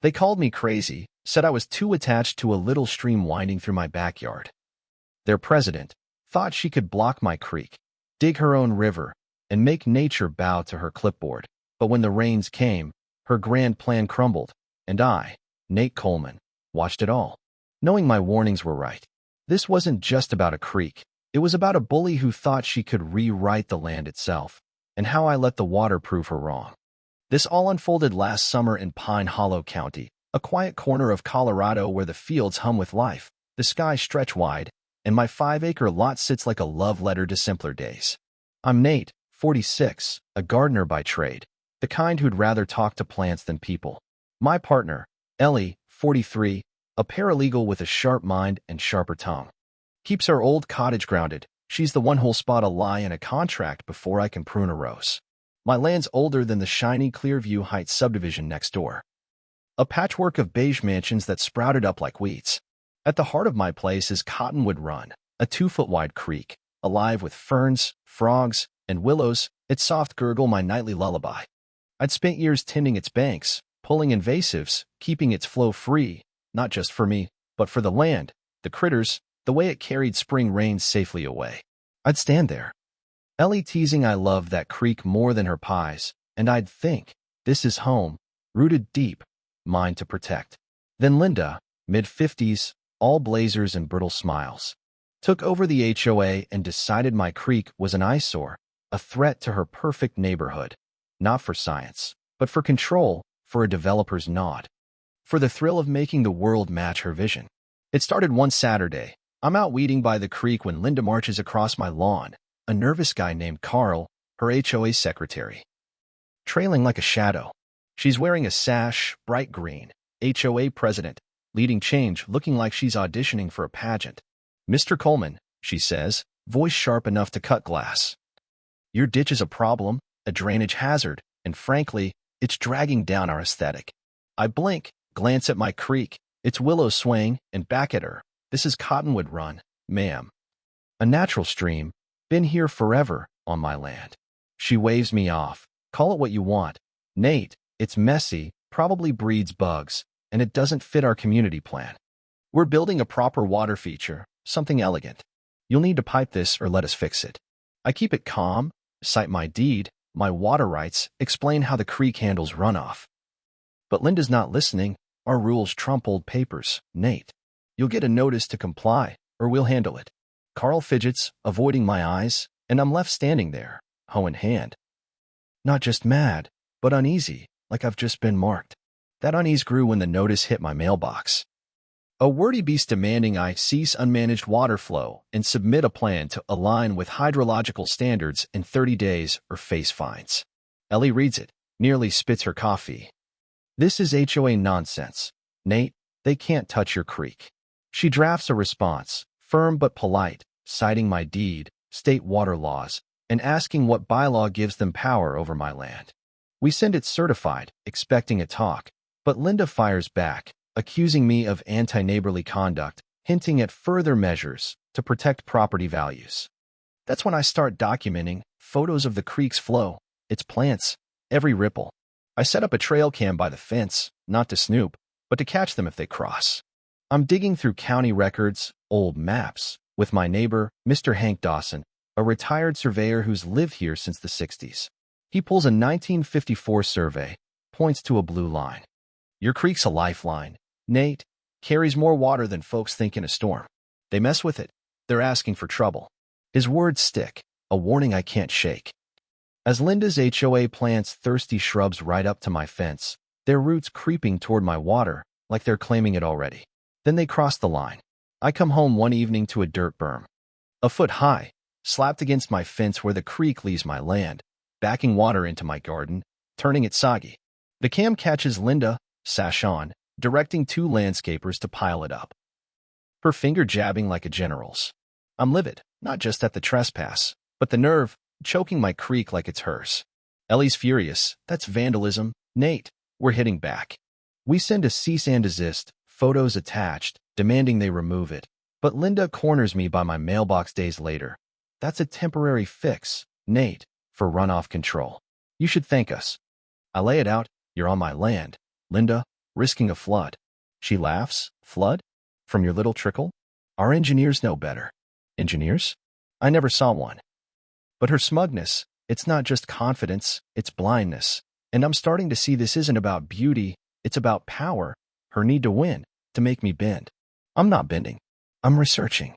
They called me crazy, said I was too attached to a little stream winding through my backyard. Their president thought she could block my creek, dig her own river, and make nature bow to her clipboard. But when the rains came, her grand plan crumbled, and I, Nate Coleman, watched it all, knowing my warnings were right. This wasn't just about a creek. It was about a bully who thought she could rewrite the land itself, and how I let the water prove her wrong. This all unfolded last summer in Pine Hollow County, a quiet corner of Colorado where the fields hum with life, the skies stretch wide, and my 5-acre lot sits like a love letter to simpler days. I'm Nate, 46, a gardener by trade, the kind who'd rather talk to plants than people. My partner, Ellie, 43, a paralegal with a sharp mind and sharper tongue. Keeps our old cottage grounded. She's the one who'll spot a lie in a contract before I can prune a rose. My land's older than the shiny Clearview Heights subdivision next door. A patchwork of beige mansions that sprouted up like weeds. At the heart of my place is Cottonwood Run, a 2-foot-wide creek, alive with ferns, frogs, and willows. Its soft gurgle my nightly lullaby. I'd spent years tending its banks, pulling invasives, keeping its flow free, not just for me, but for the land, the critters, the way it carried spring rains safely away. I'd stand there, Ellie teasing I loved that creek more than her pies, and I'd think, this is home, rooted deep, mine to protect. Then Linda, mid-50s, all blazers and brittle smiles, took over the HOA and decided my creek was an eyesore, a threat to her perfect neighborhood. Not for science, but for control, for a developer's nod. For the thrill of making the world match her vision. It started one Saturday. I'm out weeding by the creek when Linda marches across my lawn, a nervous guy named Carl, her HOA secretary, trailing like a shadow. She's wearing a sash, bright green, HOA president, leading change, looking like she's auditioning for a pageant. "Mr. Coleman," she says, voice sharp enough to cut glass. "Your ditch is a problem, a drainage hazard, and frankly, it's dragging down our aesthetic." I blink, glance at my creek, its willows swaying, and back at her. "This is Cottonwood Run, ma'am. A natural stream, been here forever, on my land." She waves me off. "Call it what you want, Nate. It's messy, probably breeds bugs, and it doesn't fit our community plan. We're building a proper water feature, something elegant. You'll need to pipe this or let us fix it." I keep it calm, cite my deed, my water rights, explain how the creek handles runoff. But Linda's not listening. "Our rules trump old papers, Nate. You'll get a notice to comply, or we'll handle it." Carl fidgets, avoiding my eyes, and I'm left standing there, hoe in hand. Not just mad, but uneasy, like I've just been marked. That unease grew when the notice hit my mailbox. A wordy beast demanding I cease unmanaged water flow and submit a plan to align with hydrological standards in 30 days or face fines. Ellie reads it, nearly spits her coffee. "This is HOA nonsense, Nate. They can't touch your creek." She drafts a response, firm but polite, citing my deed, state water laws, and asking what bylaw gives them power over my land. We send it certified, expecting a talk, but Linda fires back, accusing me of anti-neighborly conduct, hinting at further measures to protect property values. That's when I start documenting photos of the creek's flow, its plants, every ripple. I set up a trail cam by the fence, not to snoop, but to catch them if they cross. I'm digging through county records, old maps, with my neighbor, Mr. Hank Dawson, a retired surveyor who's lived here since the 60s. He pulls a 1954 survey, points to a blue line. "Your creek's a lifeline, Nate. Carries more water than folks think in a storm. They mess with it, they're asking for trouble." His words stick, a warning I can't shake. As Linda's HOA plants thirsty shrubs right up to my fence, their roots creeping toward my water, like they're claiming it already. Then they cross the line. I come home one evening to a dirt berm, a foot high, slapped against my fence where the creek leaves my land, backing water into my garden, turning it soggy. The cam catches Linda, sash on, directing 2 landscapers to pile it up, her finger jabbing like a general's. I'm livid, not just at the trespass, but the nerve, choking my creek like it's hers. Ellie's furious. "That's vandalism, Nate. We're hitting back." We send a cease and desist, photos attached, demanding they remove it. But Linda corners me by my mailbox days later. "That's a temporary fix, Nate, for runoff control. You should thank us." I lay it out. "You're on my land, Linda. risking a flood. She laughs. Flood? From your little trickle? Our engineers know better. Engineers? I never saw one. But her smugness, it's not just confidence, it's blindness. And I'm starting to see this isn't about beauty, it's about power, her need to win, to make me bend. I'm not bending. I'm researching.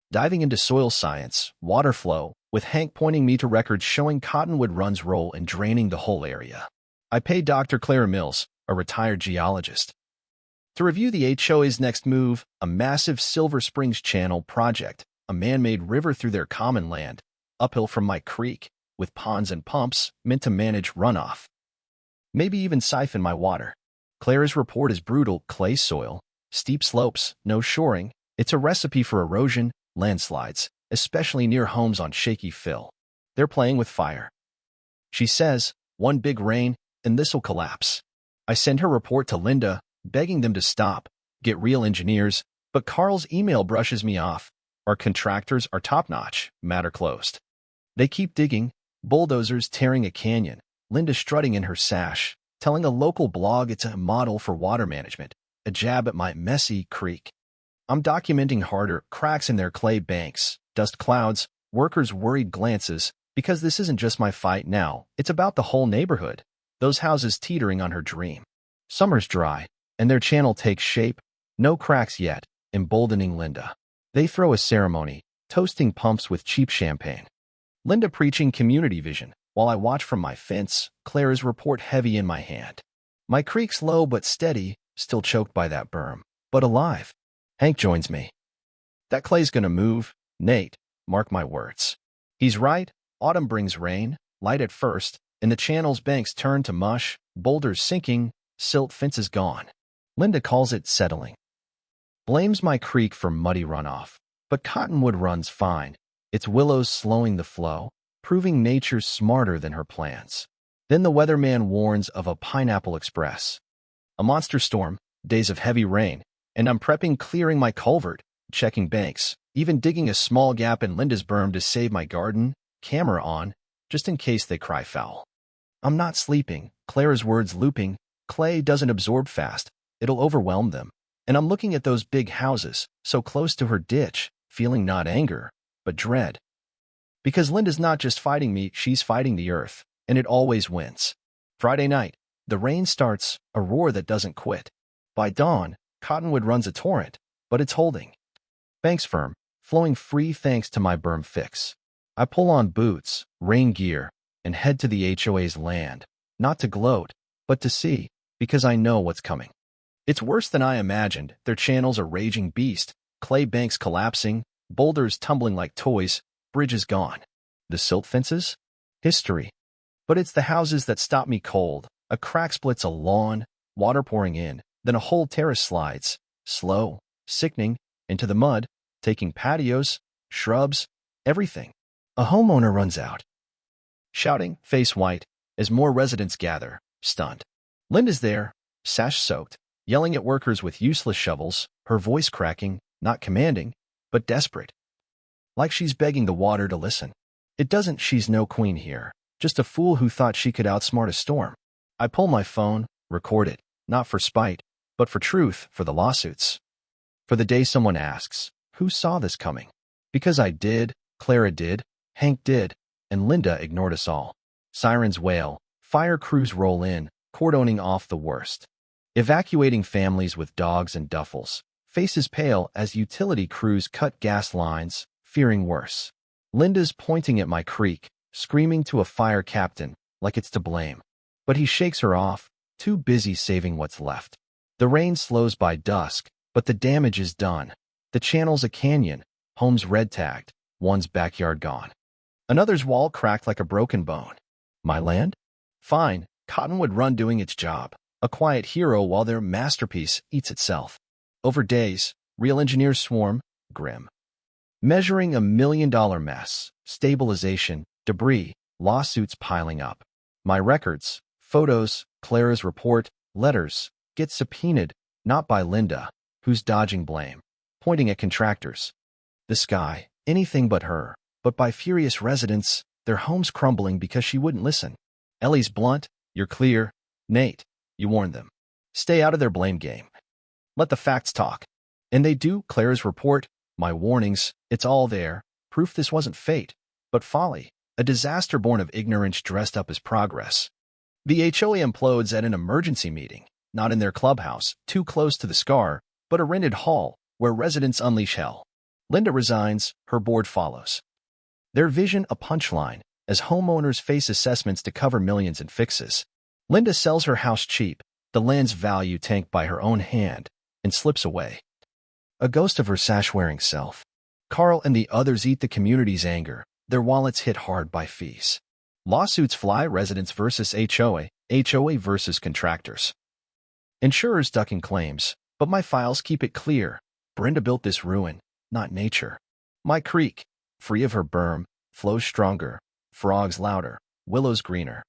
Diving into soil science, water flow, with Hank pointing me to records showing Cottonwood Run's role in draining the whole area. I paid Dr. Clara Mills, a retired geologist, to review the HOA's next move, a massive Silver Springs Channel project, a man-made river through their common land, uphill from my creek, with ponds and pumps meant to manage runoff. Maybe even siphon my water. Clara's report is brutal: clay soil, steep slopes, no shoring. It's a recipe for erosion, landslides, especially near homes on shaky fill. They're playing with fire. She says, one big rain, and this'll collapse. I send her report to Linda, begging them to stop, get real engineers, but Carl's email brushes me off. Our contractors are top-notch, matter closed. They keep digging, bulldozers tearing a canyon, Linda strutting in her sash, telling a local blog it's a model for water management, a jab at my messy creek. I'm documenting harder: cracks in their clay banks, dust clouds, workers' worried glances, because this isn't just my fight now, it's about the whole neighborhood. Those houses teetering on her dream. Summer's dry, and their channel takes shape. No cracks yet, emboldening Linda. They throw a ceremony, toasting pumps with cheap champagne. Linda preaching community vision, while I watch from my fence, Clara's report heavy in my hand. My creek's low but steady, still choked by that berm, but alive. Hank joins me. That clay's gonna move, Nate, mark my words. He's right, autumn brings rain, light at first, and the channel's banks turn to mush, boulders sinking, silt fences gone. Linda calls it settling. Blames my creek for muddy runoff, but Cottonwood Run's fine. It's willows slowing the flow, proving nature's smarter than her plans. Then the weatherman warns of a pineapple express. A monster storm, days of heavy rain, and I'm prepping, clearing my culvert, checking banks, even digging a small gap in Linda's berm to save my garden, camera on, just in case they cry foul. I'm not sleeping, Clara's words looping. Clay doesn't absorb fast, it'll overwhelm them. And I'm looking at those big houses, so close to her ditch, feeling not anger, but dread. Because Linda's not just fighting me, she's fighting the earth, and it always wins. Friday night, the rain starts, a roar that doesn't quit. By dawn, Cottonwood Run's a torrent, but it's holding. Banks firm, flowing free thanks to my berm fix. I pull on boots, rain gear, and head to the HOA's land, not to gloat, but to see, because I know what's coming. It's worse than I imagined. Their channel's a raging beast, clay banks collapsing, boulders tumbling like toys, bridges gone. The silt fences? History. But it's the houses that stop me cold. A crack splits a lawn, water pouring in, then a whole terrace slides, slow, sickening, into the mud, taking patios, shrubs, everything. A homeowner runs out, shouting, face white, as more residents gather, stunned. Linda's there, sash-soaked, yelling at workers with useless shovels, her voice cracking, not commanding, but desperate. Like she's begging the water to listen. It doesn't. She's no queen here, just a fool who thought she could outsmart a storm. I pull my phone, record it, not for spite, but for truth, for the lawsuits. For the day someone asks, who saw this coming? Because I did, Clara did, Hank did, and Linda ignored us all. Sirens wail, fire crews roll in, cordoning off the worst. Evacuating families with dogs and duffels, faces pale as utility crews cut gas lines, fearing worse. Linda's pointing at my creek, screaming to a fire captain, like it's to blame. But he shakes her off, too busy saving what's left. The rain slows by dusk, but the damage is done. The channel's a canyon, homes red-tagged, one's backyard gone. Another's wall cracked like a broken bone. My land? Fine, Cottonwood Run doing its job. A quiet hero while their masterpiece eats itself. Over days, real engineers swarm, grim. Measuring $1 million mess, stabilization, debris, lawsuits piling up. My records, photos, Clara's report, letters, get subpoenaed, not by Linda, who's dodging blame, pointing at contractors. The sky, anything but her, but by furious residents, their homes crumbling because she wouldn't listen. Ellie's blunt, you're clear. Nate, you warned them. Stay out of their blame game. Let the facts talk. And they do, Clara's report, my warnings, it's all there, proof this wasn't fate, but folly, a disaster born of ignorance dressed up as progress. The HOA implodes at an emergency meeting, not in their clubhouse, too close to the scar, but a rented hall, where residents unleash hell. Linda resigns, her board follows. Their vision a punchline, as homeowners face assessments to cover millions in fixes. Linda sells her house cheap, the land's value tanked by her own hand, and slips away. A ghost of her sash-wearing self. Carl and the others eat the community's anger, their wallets hit hard by fees. Lawsuits fly, residents versus HOA, HOA versus contractors. Insurers ducking claims, but my files keep it clear. Brenda built this ruin, not nature. My creek, free of her berm, flows stronger, frogs louder, willows greener.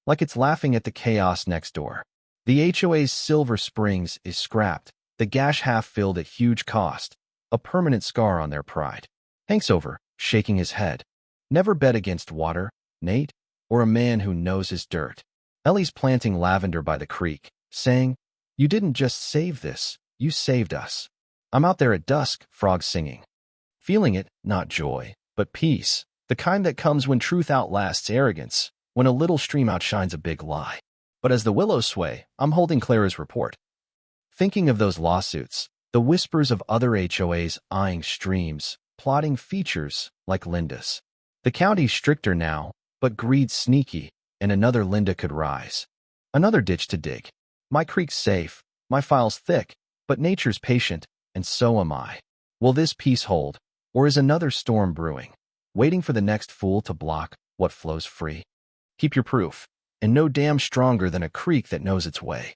Like it's laughing at the chaos next door. The HOA's Silver Springs is scrapped, the gash half-filled at huge cost, a permanent scar on their pride. Hank's over, shaking his head. Never bet against water, Nate, or a man who knows his dirt. Ellie's planting lavender by the creek, saying, "You didn't just save this, you saved us." I'm out there at dusk, frogs singing. Feeling it, not joy, but peace, the kind that comes when truth outlasts arrogance, when a little stream outshines a big lie. But as the willows sway, I'm holding Clara's report. Thinking of those lawsuits, the whispers of other HOAs eyeing streams, plotting features like Linda's. The county's stricter now, but greed's sneaky, and another Linda could rise. Another ditch to dig. My creek's safe, my file's thick, but nature's patient, and so am I. Will this peace hold, or is another storm brewing, waiting for the next fool to block what flows free? Keep your proof, and no dam stronger than a creek that knows its way.